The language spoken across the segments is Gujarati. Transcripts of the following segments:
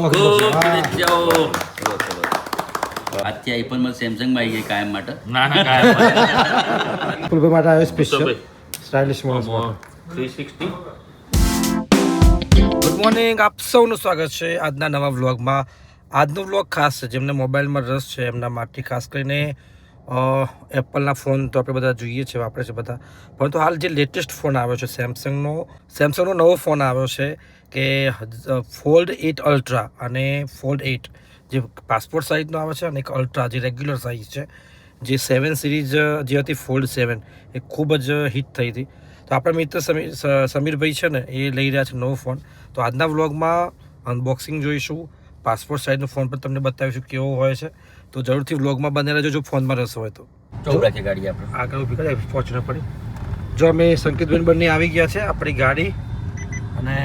આજથી આઈફોનમાં સેમસંગમાં આવી ગઈ કાયમ માટે. ના કાયમ ફૂલભાઈ માટે આવ્યો special stylish model 360. Good morning, આપ સૌનું સ્વાગત છે આજના નવા વ્લોગમાં. આજનો વ્લોગ ખાસ છે જેમને મોબાઈલમાં રસ છે એમના માટે, ખાસ કરીને એપલના ફોન તો આપણે બધા જોઈએ છે, વાપરે છે બધા, પરંતુ હાલ જે લેટેસ્ટ ફોન આવ્યો છે સેમસંગનો નવો ફોન આવ્યો છે કે ફોલ્ડ 8 અલ્ટ્રા અને ફોલ્ડ 8 જે પાસપોર્ટ સાઇઝનો આવે છે અને એક અલ્ટ્રા જે રેગ્યુલર સાઇઝ છે. જે 7 સિરીઝ જે હતી ફોલ્ડ 7 એ ખૂબ જ હિટ થઈ હતી. તો આપણા મિત્ર સમીરભાઈ છે ને એ લઈ રહ્યા છે નવો ફોન. તો આજના વ્લોગમાં અનબોક્સિંગ જોઈશું, પાસપોર્ટ સાઇઝનો ફોન પણ તમને બતાવીશું કેવો હોય છે. તો જરૂરથી વ્લોગમાં બને રહેજો જો ફોનમાં રસ હોય તો. ચૌદ રાખી ગાડી આપણે આગળ ઊભી કરે ફોર્ચ્યુનર પડી. જો અમે સંકેતબેન બંને આવી ગયા છે આપણી ગાડી અને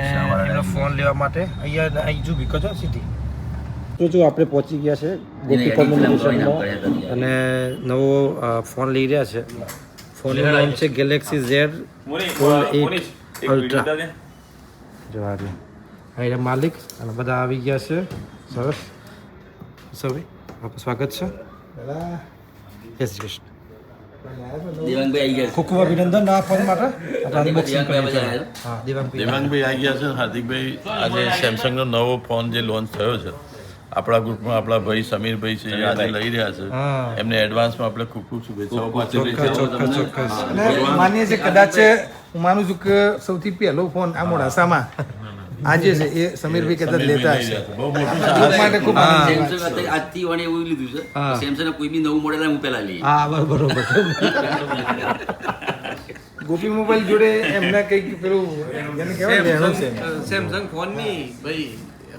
એનો ફોન લેવા માટે અહીંયા અહીં જો ભીકો છો સીધી. તો જો આપણે પહોંચી ગયા છે ગોપી કોમ્યુનિકેશનમાં અને નવો ફોન લઈ રહ્યા છે. ફોનનું નામ છે ગેલેક્સી ઝેડ ફોલ્ડ 8 અલ્ટ્રા. જો આ માલિક અને બધા આવી ગયા છે. સરસ સૌ સ્વાગત છે. જય શ્રી કૃષ્ણ. દેવાંગભાઈ આવી ગયા. ખૂબ ખૂબ અભિનંદન આ ફોન માટે. દેવાંગભાઈ હા દેવાંગભાઈ આવી ગયા છે. હાર્દિકભાઈ, આજે સેમસંગનો નવો ફોન જે લોન્ચ થયો છે આપણા ગ્રુપમાં આપણા ભાઈ સમીરભાઈ છે એ આજે લઈ રહ્યા છે. એમને એડવાન્સમાં આપણે ખૂબ ખૂબ શુભેચ્છાઓ પાઠવીએ ચોક્કસ. માનીએ છીએ કદાચ હું માનું છું કે સૌથી પહેલો ફોન આ મોડાસામાં આજે છે એ સમીરભાઈ કદાચ લેતા હશે. બહુ મોટું માટે ખૂબ આનંદની વાત સેમસંગ આજથી વણે એવું લીધું છે. સેમસંગ કોઈ બી નવું મોડેલ હું પેલા લઈએ. હા બરોબર. ગોપી મોબાઈલ જોડે એમને કંઈક પેલું એને કહેવાય લેણું છે. સેમસંગ ફોન ની ભાઈ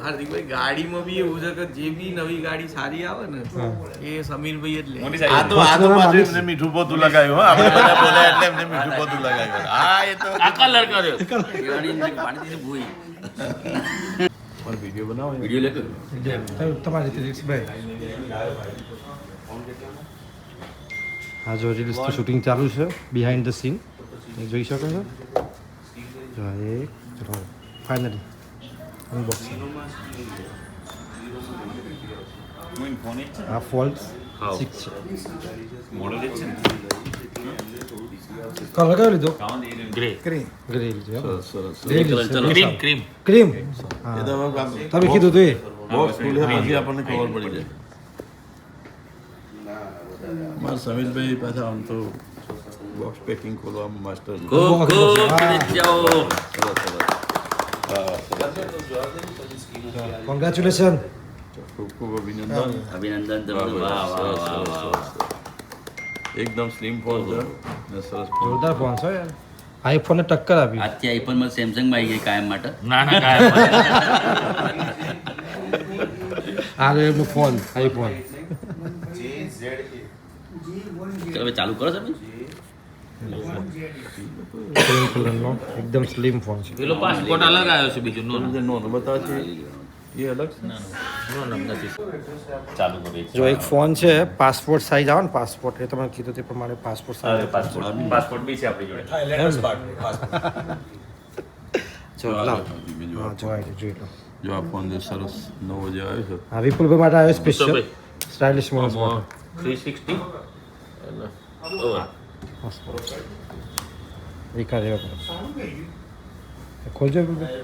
હાર્દિકભાઈ ગાડીમાં બી એવું છે કે જે બી નવી ગાડી સારી આવે ને એ સમીરભાઈ જ લે. આ તો પાછું એમને મીઠું પોતું લગાવ્યું. આપણે બધા બોલ્યા એટલે એમને મીઠું પોતું લગાવ્યું. હા એ તો આ કલર કર્યો. દેવાની અંદર પાણી દીધું ભૂઈ. પણ વિડીયો બનાવો. વિડીયો લે કરો. તમારી રીતે રીલ્સભાઈ. હા જો રીલ્સ તો શૂટિંગ ચાલુ છે બિહાઇન્ડ ધ સીન જોઈ શકો છો. જો એ ચલો ફાઇનલી અનબોક્સિંગ. આ ફોલ્ડ 6 છે. કલર કયો લીધો? ગ્રે. ગ્રે લીધો. સરસ ક્રીમ. ક્રીમ. એ તો હવે તમે કીધું તો એ બોક્સ ખોલે પછી આપણને ખબર પડી જાય. મારા સમીરભાઈ પાછા આમ તો બોક્સ પેકિંગ ખોલવામાં માસ્ટર. ખૂબ ખૂબ શુભેચ્છાઓ. કોંગ્રેચ્યુલેશન. ખૂબ ખૂબ અભિનંદન. અભિનંદન તમને. વાહ વાહ વાહ વાહ. એકદમ સ્લિમ ફોન છે ને સરસ ફોન. જોરદાર ફોન છે યાર. આઈફોન ને ટક્કર આપી. આજથી આઈફોનમાં સેમસંગમાં આવી ગઈ કાયમ માટે. ના કાયમ આ રહ્યો એમનો ફોન આઈફોન. ચાલો હવે ચાલુ કરો તમે. ક્રીમ કલરનો એકદમ સ્લિમ ફોન છે. પેલો પાસપોર્ટ અલગ આવ્યો છે બીજો નો નોનો બતાવે છે એ અલગ છે. ચાલુ કરી જો એક ફોન છે પાસપોર્ટ સાઇઝ આવે ને પાસપોર્ટ એ તમે કીધું તે પ્રમાણે પાસપોર્ટ સાઇઝ. પાસપોર્ટ બી છે આપણી જોડે. જો લાવ. હા જોઈ લો. જો આ ફોન જે સરસ નવો જે આવ્યો છે. હા વિપુલભાઈ માટે આવ્યો સ્પેશિયલ સ્ટાઇલિશ મોડલ 360 વિકાર એવા કરો. ખોલજો વિપુલભાઈ.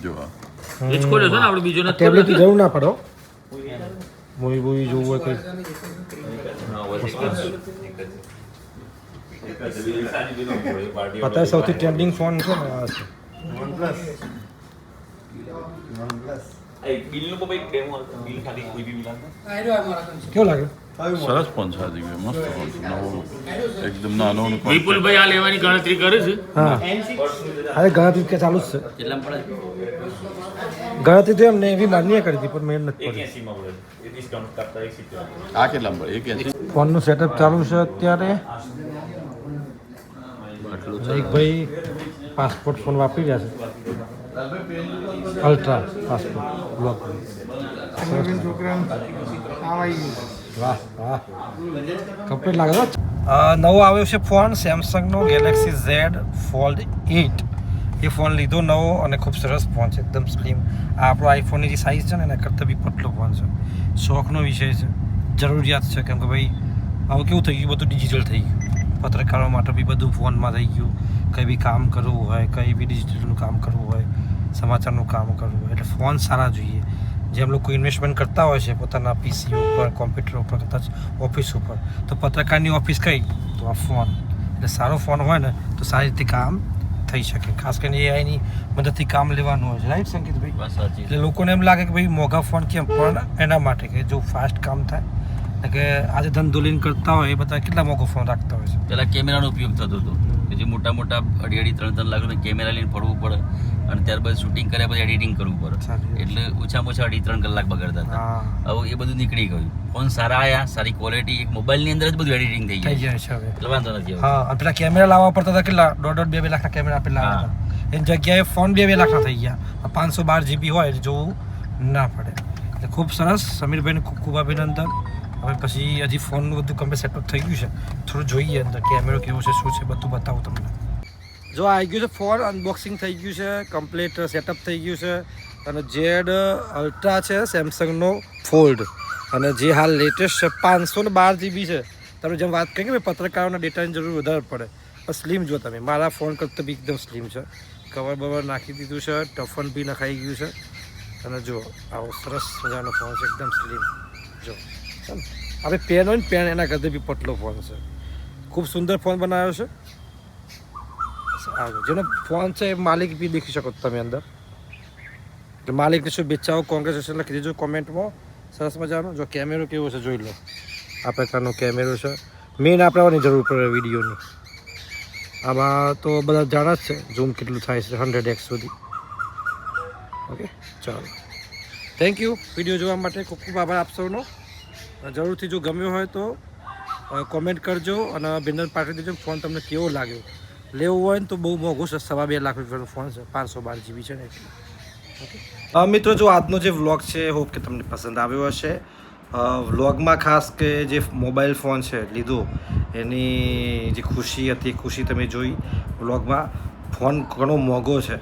જો આ એ જ ખોલ્યો છે ને આપણે બીજો નથી ટેબ્લેટ જરૂર ના પડો. મૂવી બૂવી જોવું હોય કંઈ. અત્યારે સૌથી ટ્રેન્ડિંગ ફોન છે ને આ છે. કેવો લાગે? સરસ ફોન છે આજે મસ્ત ફોન છે નવો એકદમ નાનો અને compact. વિપુલભાઈ આ લેવાની ગણતરી કરે છે. હા અરે ગણતરી કે ચાલુ જ છે. કેટલામાં પડે? ગણતરી તો એમને એવી માન્ય કરી હતી પણ મેં નથી પડી. આ કેટલા પડે? 180. ફોનનું સેટઅપ ચાલુ છે અત્યારે. એક ભાઈ પાસપોર્ટ ફોન વાપરી રહ્યા છે. Ultra passport block. છોકરાને આવાય વાહ વાહ કમ્પ્લીટ લાગે છે. નવો આવ્યો છે ફોન સેમસંગનો ગેલેક્સી ઝેડ ફોલ્ડ 8 એ ફોન લીધો નવો અને ખૂબ સરસ ફોન છે, એકદમ સ્લિમ. આ આપણો આઈફોનની જે સાઇઝ છે ને એના કરતાં બી પતલો ફોન છે. શોખનો વિષય છે, જરૂરિયાત છે, કેમ કે ભાઈ હવે કેવું થઈ ગયું, બધું ડિજિટલ થઈ ગયું. પત્રકારો માટે બી બધું ફોનમાં થઈ ગયું. કંઈ બી કામ કરવું હોય, કંઈ બી ડિજિટલનું કામ કરવું હોય, સમાચારનું કામ કરવું હોય, એટલે ફોન સારા જોઈએ. જેમ લોકો ઇન્વેસ્ટમેન્ટ કરતા હોય છે પોતાના પીસી ઉપર, કોમ્પ્યુટર ઉપર, કદાચ ઓફિસ ઉપર, તો પત્રકારની ઓફિસ કઈ તો આ ફોન. એટલે સારો ફોન હોય ને તો સારી રીતે કામ થઈ શકે. ખાસ કરીને એઆઈની મદદથી કામ લેવાનું હોય છે, રાઈટ સંકેતભાઈ? બસ સાચી. એટલે લોકોને એમ લાગે કે ભાઈ મોંઘા ફોન કેમ, પણ એના માટે કે જો ફાસ્ટ કામ થાય. કે આજે ધંધો લઈને કરતા હોય એ બધા કેટલા મોંઘો ફોન રાખતા હોય છે. પેલા કેમેરાનો ઉપયોગ થતો હતો, કે જે મોટા મોટા 2.5-3 લાખ રૂપિયા કેમેરા લઈને ફરવું પડે અને ત્યારબાદ શૂટિંગ કર્યા પછી એડિટિંગ કરવું પડે, એટલે ઓછામાં ઓછા 2.5-3 કલાક બગાડતા હતા. હવે એ બધું નીકળી ગયું. ફોન સારા આવ્યા, સારી ક્વોલિટી, એક મોબાઈલની અંદર જ બધું એડિટિંગ થઈ જાય છે હવે. એટલે વાંધો નથી. હા, અને પેલા કેમેરા લાવવા પડતા હતા કેટલા 1.5-2 લાખના કેમેરા પેલા હતા, એની જગ્યાએ ફોન 2 લાખના થઈ ગયા. 512 GB હોય જોવું ના પડે. એટલે ખૂબ સરસ. સમીરભાઈને ખૂબ ખૂબ અભિનંદન. હવે પછી હજી ફોનનું બધું કમ્પ્લીટ સેટઅપ થઈ ગયું છે, થોડું જોઈએ અંદર કેમેરો કેવો છે, શું છે, બધું બતાવું તમને. જો આવી ગયું છે ફોન, અનબોક્સિંગ થઈ ગયું છે, કમ્પ્લીટ સેટઅપ થઈ ગયું છે. અને Z અલ્ટ્રા છે સેમસંગનો ફોલ્ડ, અને જે હાલ લેટેસ્ટ છે 512 GB છે. તમે જેમ વાત કરી કે ભાઈ પત્રકારોના ડેટાની જરૂર વધારે પડે, પણ સ્લિમ જો તમે મારા ફોન કરતાં બી એકદમ સ્લિમ છે. કવર બવર નાખી દીધું છે, ટફન બી નખાઈ ગયું છે. અને જો આવો સરસ મજાનો ફોન છે, એકદમ સ્લિમ. જો આપણે પેન હોય ને પેન એના કરતાં બી પતલો ફોન છે. ખૂબ સુંદર ફોન બનાવ્યો છે. જેનો ફોન છે એ માલિક બી દેખી શકો તમે અંદર. એટલે માલિકને શુભેચ્છાઓ, કોંગ્રેચ્યુલેશન લખી દેજો કોમેન્ટમાં. સરસ મજાનો જો કેમેરો કેવો છે જોઈ લો. આ પ્રકારનો કેમેરો છે. મેઇન આપણે જરૂર પડે વિડીયોની. આમાં તો બધા જાણે જ છે ઝૂમ કેટલું થાય છે, 100x સુધી. ઓકે, ચાલો, થેન્ક યુ વિડીયો જોવા માટે. ખૂબ ખૂબ આભાર આપ સૌનો. જરૂરથી જો ગમ્યો હોય તો કોમેન્ટ કરજો અને અભિનંદન પાઠવી દેજો. ફોન તમને કેવો લાગ્યો. લેવું હોય ને તો બહુ મોંઘું છે, 2.5 લાખ રૂપિયાનો ફોન છે, 512 GB છે ને એટલે. ઓકે મિત્રો, જો આજનો જે વ્લોગ છે હોપ કે તમને પસંદ આવ્યો હશે. વ્લોગમાં ખાસ કે જે મોબાઈલ ફોન છે લીધો એની જે ખુશી હતી, ખુશી તમે જોઈ વ્લોગમાં. ફોન ઘણો મોંઘો છે,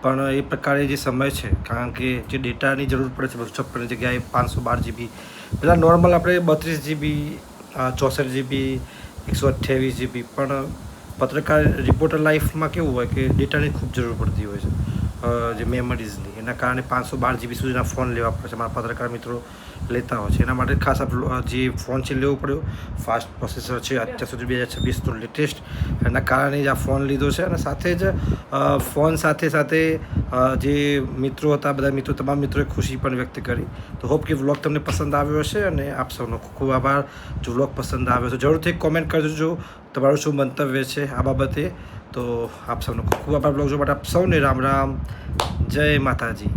પણ એ પ્રકારે જે સમય છે, કારણ કે જે ડેટાની જરૂર પડે છે 256 જગ્યાએ 512 GB. પેલા નોર્મલ આપણે 32 GB, 64 GB, 128 GB, પણ પત્રકાર રિપોર્ટર લાઈફમાં કેવું હોય કે ડેટાની ખૂબ જરૂર પડતી હોય છે, જે મેમરીઝની. એના કારણે 512 GB સુધીના ફોન લેવા પડે છે. મારા પત્રકાર મિત્રો લેતા હોય છે. એના માટે ખાસ જે ફોન છે લેવો પડ્યો. ફાસ્ટ પ્રોસેસર છે, અત્યાર સુધી 2026 લેટેસ્ટ. એના કારણે જ આ ફોન લીધો છે. અને સાથે જ ફોન સાથે સાથે જે મિત્રો હતા, બધા મિત્રો, તમામ મિત્રોએ ખુશી પણ વ્યક્ત કરી. તો હોપ કે વ્લોગ તમને પસંદ આવ્યો હશે, અને આપ સૌનો ખૂબ ખૂબ આભાર. જો વ્લોગ પસંદ આવ્યો તો જરૂરથી કોમેન્ટ કરજો તમારું શું મંતવ્ય છે આ બાબતે. તો આપ સૌનો ખૂબ ખૂબ આભાર. વ્લોગ જોવા માટે આપ સૌને રામ રામ, જય માતાજી.